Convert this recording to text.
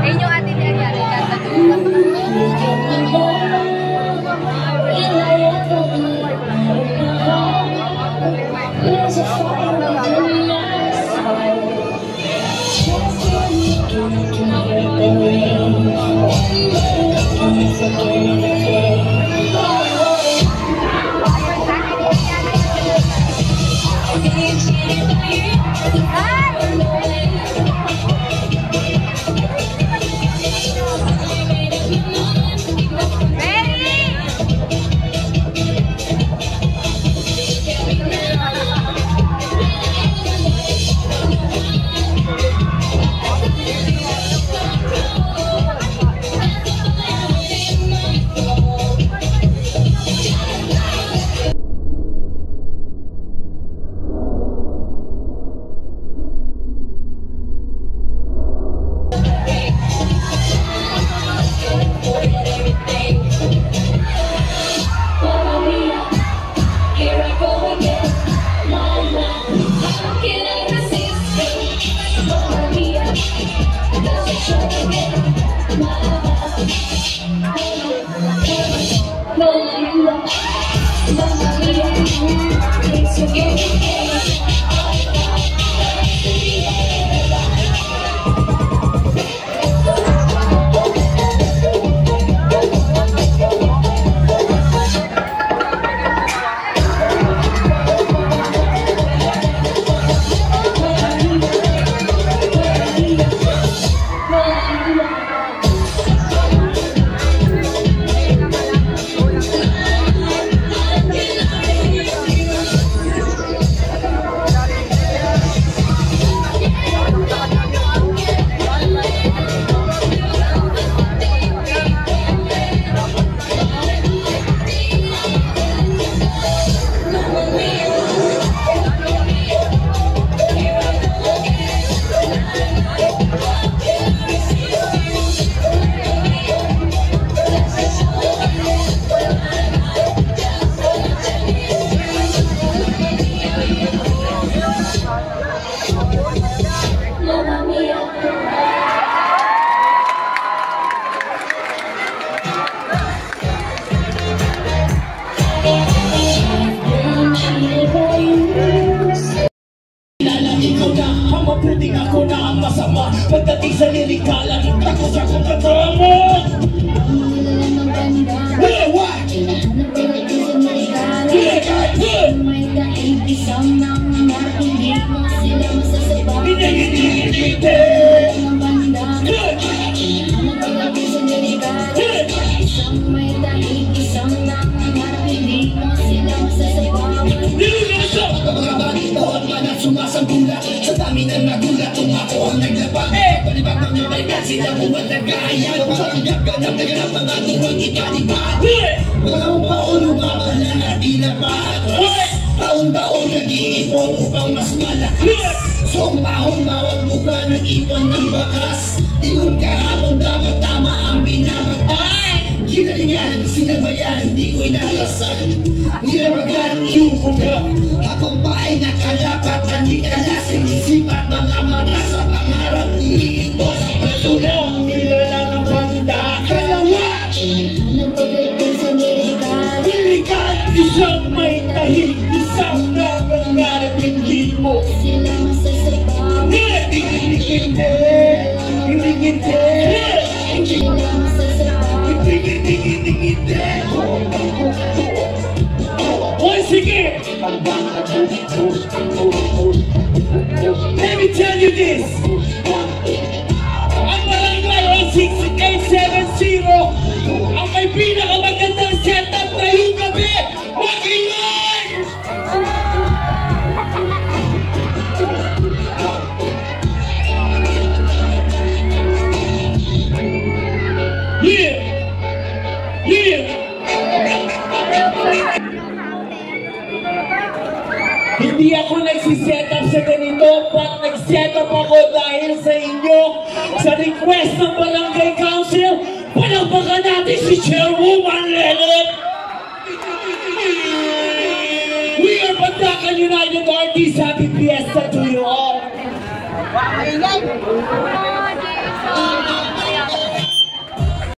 Ayun yung atin na yan. Pagdating sa lirikala, takot sa kontrata mo. Sumasambula sa dami ng nagulat, umako ang naglabag. Palibag ng mga ilan, sila buwan nag-aayat. Parang gagan ang naganap ang anuwang ikalipat. Mga baon lumabala na dilapat. Taon-taon nag-iipon upang mas malakas. So mahon-mahon mukha nag-iwan ng bakas. Ingon kahapon dapat tama ang binabag. Ginalingan, sinabayan, di ko inalasan. Nirabagan, iupo ka. Akong ba ay nakalapatan, di ka na sinisipat. Mga mata sa pangarap, iito sa patulong. Nilala ng banda, kalawa. Lirikan, isang may tahig, isang nangangarap, hindi mo sila masasabaw. Hindi once again, let me tell you this. Ang Barangay 6870 ang may pinakamagandang setup ngayong gabi. Mag-ingay! Yeah! Hindi ako nagsiset up sa ganito, but nag-set up ako dahil sa inyo, sa request ng Barangay Council. Palakpakan natin si Chairwoman Leonard. We are Bandakan United Artists, happy fiesta to you all!